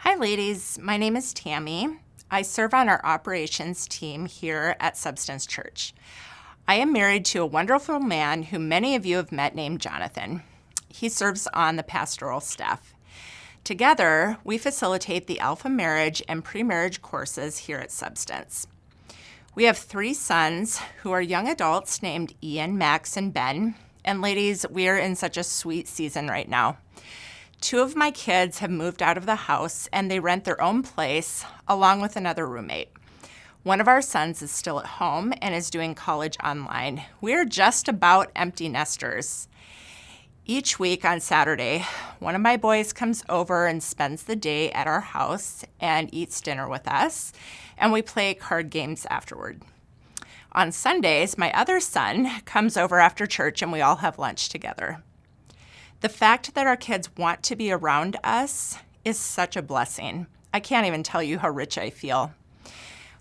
Hi, ladies. My name is Tami. I serve on our operations team here at Substance Church. I am married to a wonderful man who many of you have met named Jonathan. He serves on the pastoral staff. Together, we facilitate the alpha marriage and pre-marriage courses here at Substance. We have 3 sons who are young adults named Ian, Max, and Ben. And ladies, we are in such a sweet season right now. 2 of my kids have moved out of the house and they rent their own place along with another roommate. One of our sons is still at home and is doing college online. We're just about empty nesters. Each week on Saturday, one of my boys comes over and spends the day at our house and eats dinner with us, and we play card games afterward. On Sundays, my other son comes over after church and we all have lunch together. The fact that our kids want to be around us is such a blessing. I can't even tell you how rich I feel.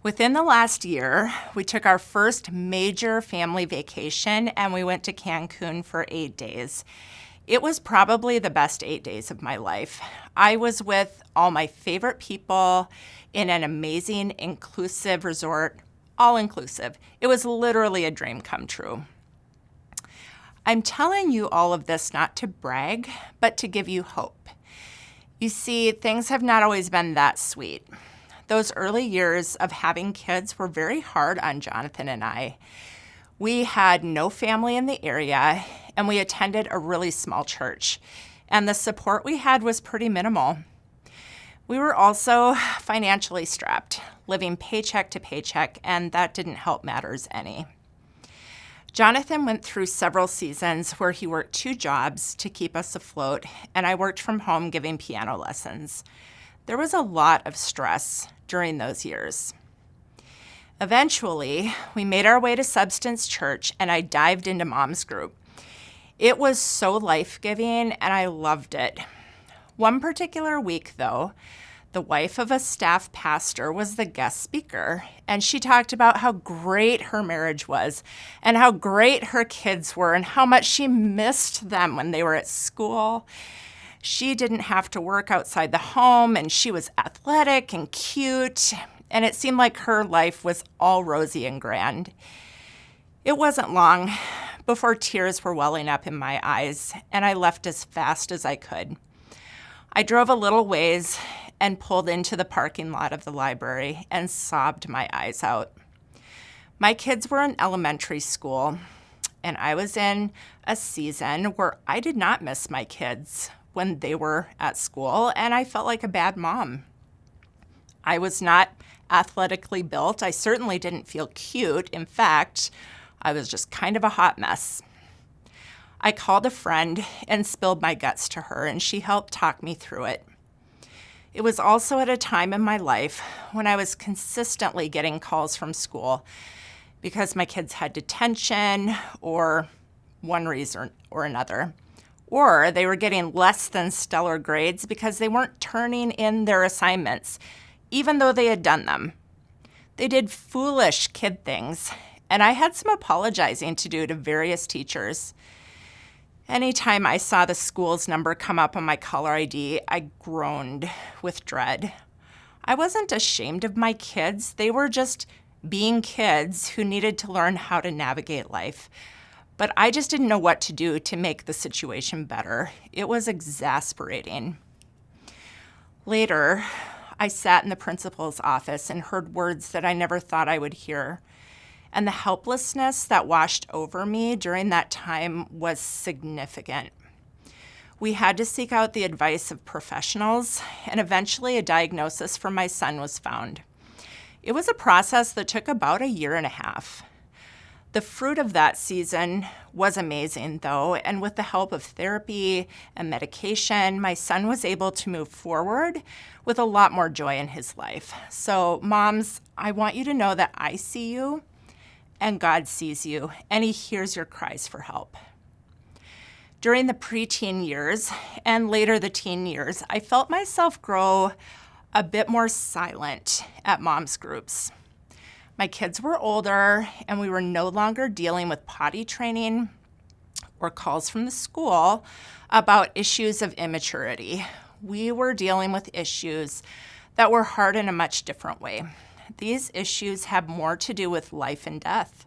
Within the last year, we took our first major family vacation and we went to Cancun for 8 days. It was probably the best 8 days of my life. I was with all my favorite people in an amazing, inclusive resort, all inclusive. It was literally a dream come true. I'm telling you all of this not to brag, but to give you hope. You see, things have not always been that sweet. Those early years of having kids were very hard on Jonathan and I. We had no family in the area, and we attended a really small church, and the support we had was pretty minimal. We were also financially strapped, living paycheck to paycheck, and that didn't help matters any. Jonathan went through several seasons where he worked 2 jobs to keep us afloat, and I worked from home giving piano lessons. There was a lot of stress during those years. Eventually, we made our way to Substance Church, and I dived into Mom's group. It was so life-giving, and I loved it. One particular week, though, the wife of a staff pastor was the guest speaker, and she talked about how great her marriage was and how great her kids were and how much she missed them when they were at school. She didn't have to work outside the home, and she was athletic and cute, and it seemed like her life was all rosy and grand. It wasn't long before tears were welling up in my eyes, and I left as fast as I could. I drove a little ways and pulled into the parking lot of the library and sobbed my eyes out. My kids were in elementary school, and I was in a season where I did not miss my kids when they were at school, and I felt like a bad mom. I was not athletically built. I certainly didn't feel cute. In fact, I was just kind of a hot mess. I called a friend and spilled my guts to her, and she helped talk me through it. It was also at a time in my life when I was consistently getting calls from school because my kids had detention or one reason or another. Or they were getting less than stellar grades because they weren't turning in their assignments, even though they had done them. They did foolish kid things, and I had some apologizing to do to various teachers. Anytime I saw the school's number come up on my caller ID, I groaned with dread. I wasn't ashamed of my kids. They were just being kids who needed to learn how to navigate life. But I just didn't know what to do to make the situation better. It was exasperating. Later, I sat in the principal's office and heard words that I never thought I would hear. And the helplessness that washed over me during that time was significant. We had to seek out the advice of professionals, and eventually a diagnosis for my son was found. It was a process that took about 1.5 years. The fruit of that season was amazing, though, and with the help of therapy and medication, my son was able to move forward with a lot more joy in his life. So, moms, I want you to know that I see you, and God sees you, and He hears your cries for help. During the preteen years and later the teen years, I felt myself grow a bit more silent at moms groups. My kids were older, and we were no longer dealing with potty training or calls from the school about issues of immaturity. we were dealing with issues that were hard in a much different way. These issues have more to do with life and death,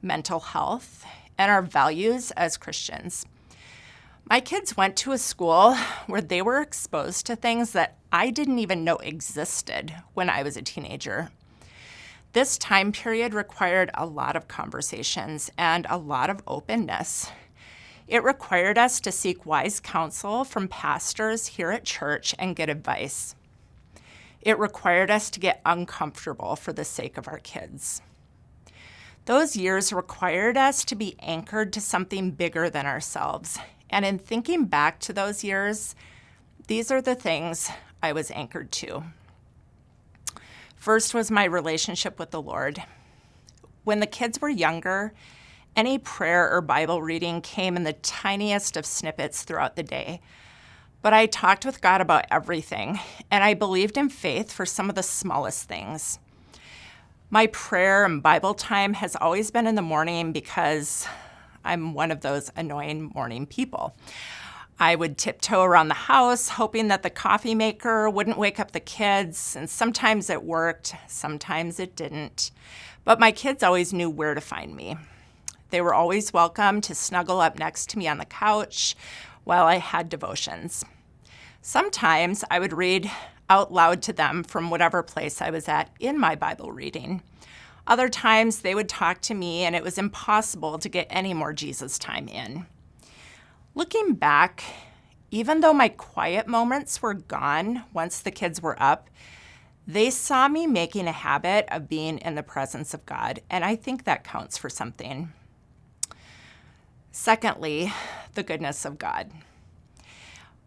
mental health, and our values as Christians. My kids went to a school where they were exposed to things that I didn't even know existed when I was a teenager. This time period required a lot of conversations and a lot of openness. It required us to seek wise counsel from pastors here at church and get advice. It required us to get uncomfortable for the sake of our kids. Those years required us to be anchored to something bigger than ourselves. And in thinking back to those years, these are the things I was anchored to. First was my relationship with the Lord. When the kids were younger, any prayer or Bible reading came in the tiniest of snippets throughout the day. But I talked with God about everything, and I believed in faith for some of the smallest things. My prayer and Bible time has always been in the morning because I'm one of those annoying morning people. I would tiptoe around the house, hoping that the coffee maker wouldn't wake up the kids, and sometimes it worked, sometimes it didn't. But my kids always knew where to find me. They were always welcome to snuggle up next to me on the couch while I had devotions. Sometimes I would read out loud to them from whatever place I was at in my Bible reading. Other times they would talk to me, and it was impossible to get any more Jesus time in. Looking back, even though my quiet moments were gone once the kids were up, they saw me making a habit of being in the presence of God, and I think that counts for something. Secondly, the goodness of God.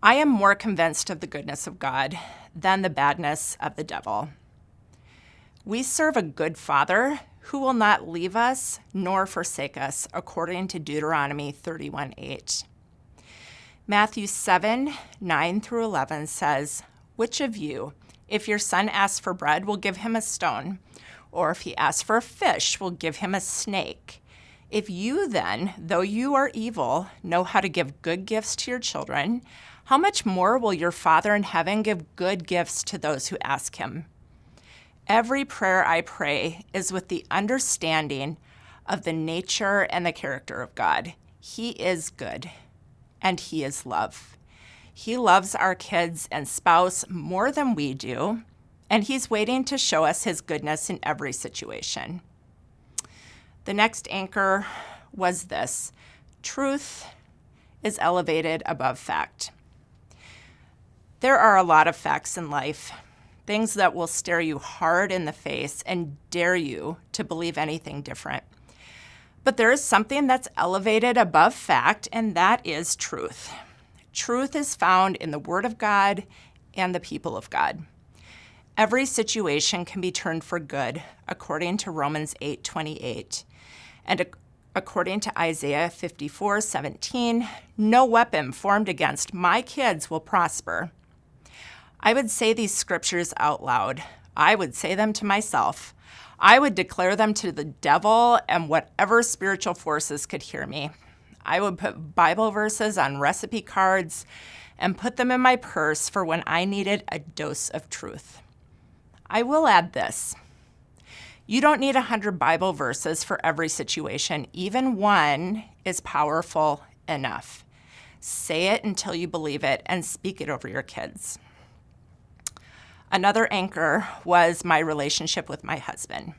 I am more convinced of the goodness of God than the badness of the devil. We serve a good Father who will not leave us nor forsake us, according to Deuteronomy 31:8. Matthew 7:9-11 says, "Which of you, if your son asks for bread, will give him a stone? Or if he asks for a fish, will give him a snake? If you then, though you are evil, know how to give good gifts to your children, how much more will your Father in heaven give good gifts to those who ask him?" Every prayer I pray is with the understanding of the nature and the character of God. He is good, and he is love. He loves our kids and spouse more than we do, and he's waiting to show us his goodness in every situation. The next anchor was this: truth is elevated above fact. There are a lot of facts in life, things that will stare you hard in the face and dare you to believe anything different. But there is something that's elevated above fact, and that is truth. Truth is found in the Word of God and the people of God. Every situation can be turned for good, according to Romans 8:28. And according to Isaiah 54:17, no weapon formed against my kids will prosper. I would say these scriptures out loud. I would say them to myself. I would declare them to the devil and whatever spiritual forces could hear me. I would put Bible verses on recipe cards and put them in my purse for when I needed a dose of truth. I will add this. You don't need 100 Bible verses for every situation. Even one is powerful enough. Say it until you believe it and speak it over your kids. Another anchor was my relationship with my husband.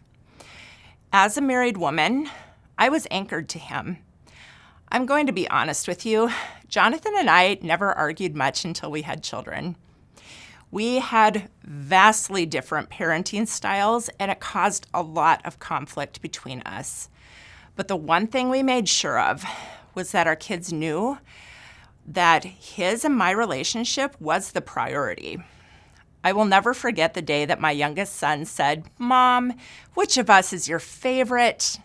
As a married woman, I was anchored to him. I'm going to be honest with you. Jonathan and I never argued much until we had children. We had vastly different parenting styles, and it caused a lot of conflict between us. But the one thing we made sure of was that our kids knew that his and my relationship was the priority. I will never forget the day that my youngest son said, "Mom, which of us is your favorite?"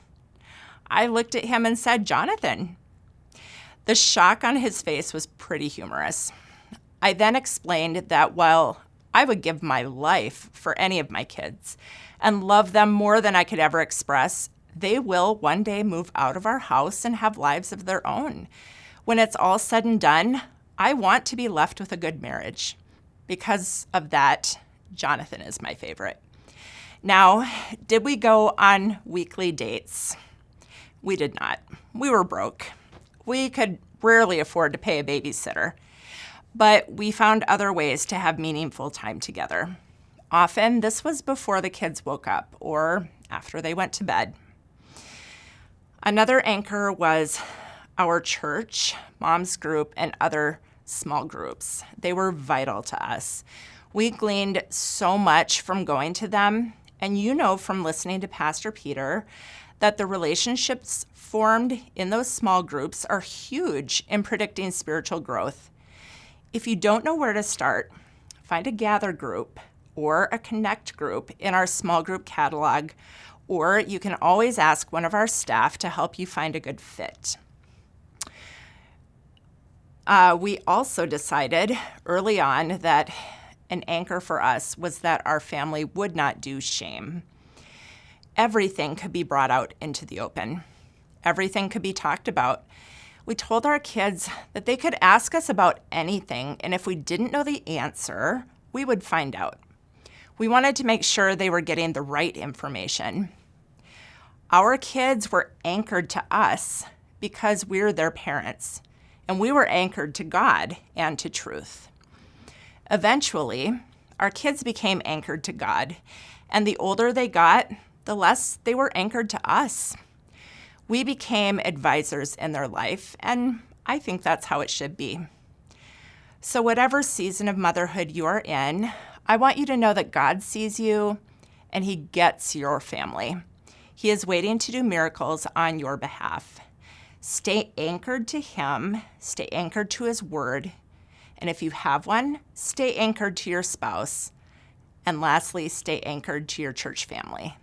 I looked at him and said, "Jonathan." The shock on his face was pretty humorous. I then explained that while I would give my life for any of my kids and love them more than I could ever express, they will one day move out of our house and have lives of their own. When it's all said and done, I want to be left with a good marriage. Because of that, Jonathan is my favorite. Now, did we go on weekly dates? We did not. We were broke. We could rarely afford to pay a babysitter, but we found other ways to have meaningful time together. Often, this was before the kids woke up or after they went to bed. Another anchor was our church, mom's group, and other small groups. They were vital to us. We gleaned so much from going to them, and you know from listening to Pastor Peter that the relationships formed in those small groups are huge in predicting spiritual growth. If you don't know where to start, find a gather group or a connect group in our small group catalog, or you can always ask one of our staff to help you find a good fit. We also decided early on that an anchor for us was that our family would not do shame. Everything could be brought out into the open. Everything could be talked about. We told our kids that they could ask us about anything, and if we didn't know the answer, we would find out. We wanted to make sure they were getting the right information. Our kids were anchored to us because we're their parents, and we were anchored to God and to truth. Eventually, our kids became anchored to God, and the older they got, the less they were anchored to us. We became advisors in their life, and I think that's how it should be. So whatever season of motherhood you are in, I want you to know that God sees you and He gets your family. He is waiting to do miracles on your behalf. Stay anchored to Him, stay anchored to His word, and if you have one, stay anchored to your spouse. And lastly, stay anchored to your church family.